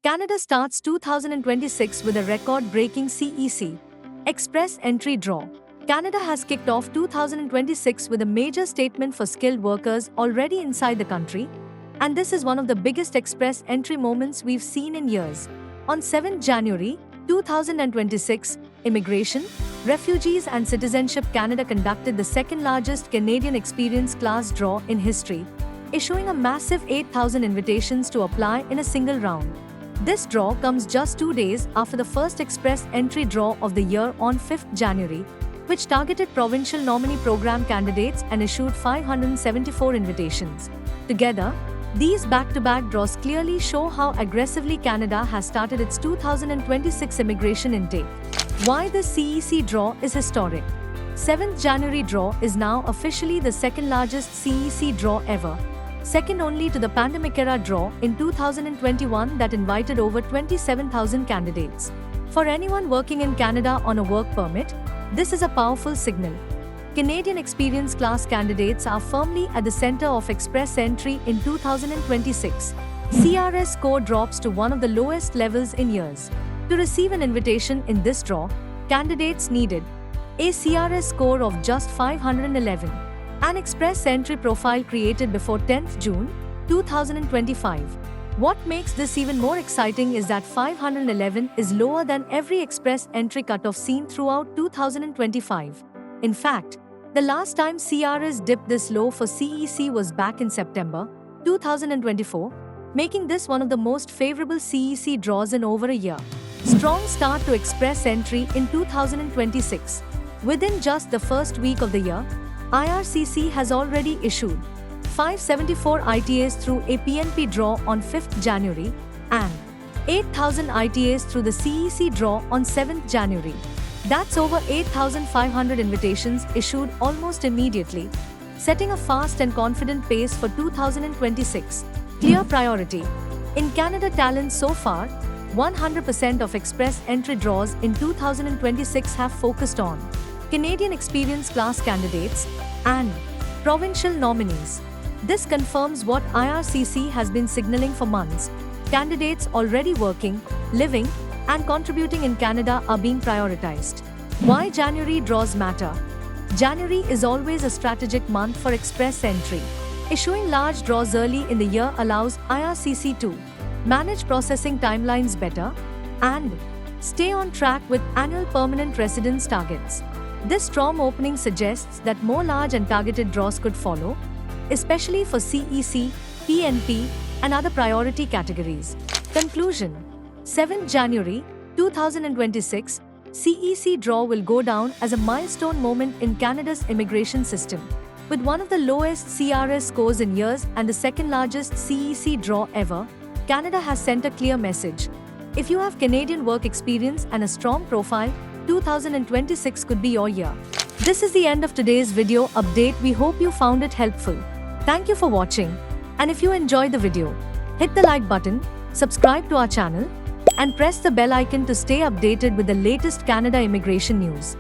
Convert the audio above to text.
Canada starts 2026 with a record-breaking CEC Express Entry draw. Canada has kicked off 2026 with a major statement for skilled workers already inside the country, and this is one of the biggest express entry moments we've seen in years. On 7 January 2026, Immigration, Refugees and Citizenship Canada conducted the second-largest Canadian Experience Class draw in history, issuing a massive 8,000 invitations to apply in a single round. This draw comes just 2 days after the first express entry draw of the year on 5th January, which targeted provincial nominee program candidates and issued 574 invitations. Together, these back-to-back draws clearly show how aggressively Canada has started its 2026 immigration intake. Why this CEC draw is historic. 7th January draw is now officially the second-largest CEC draw ever, second only to the pandemic-era draw in 2021 that invited over 27,000 candidates. For anyone working in Canada on a work permit, this is a powerful signal. Canadian Experience Class candidates are firmly at the center of express entry in 2026. CRS score drops to one of the lowest levels in years. To receive an invitation in this draw, candidates needed a CRS score of just 511. An express entry profile created before 10th June 2025. What makes this even more exciting is that 511 is lower than every express entry cutoff seen throughout 2025. In fact, the last time CRS dipped this low for CEC was back in September 2024, making this one of the most favorable CEC draws in over a year. Strong start to express entry in 2026. Within just the first week of the year, IRCC has already issued 574 ITAs through a PNP draw on 5th January and 8,000 ITAs through the CEC draw on 7th January. That's over 8,500 invitations issued almost immediately, setting a fast and confident pace for 2026. Clear priority. In Canada talent so far, 100% of express entry draws in 2026 have focused on Canadian Experience Class candidates and provincial nominees. This confirms what IRCC has been signaling for months. Candidates already working, living, and contributing in Canada are being prioritized. Why January draws matter? January is always a strategic month for express entry. Issuing large draws early in the year allows IRCC to manage processing timelines better and stay on track with annual permanent residence targets. This strong opening suggests that more large and targeted draws could follow, especially for CEC, PNP, and other priority categories. Conclusion. 7 January 2026, CEC draw will go down as a milestone moment in Canada's immigration system. With one of the lowest CRS scores in years and the second-largest CEC draw ever, Canada has sent a clear message. If you have Canadian work experience and a strong profile, 2026 could be your year. This is the end of today's video update. We hope you found it helpful. Thank you for watching. And if you enjoyed the video, hit the like button, subscribe to our channel, and press the bell icon to stay updated with the latest Canada immigration news.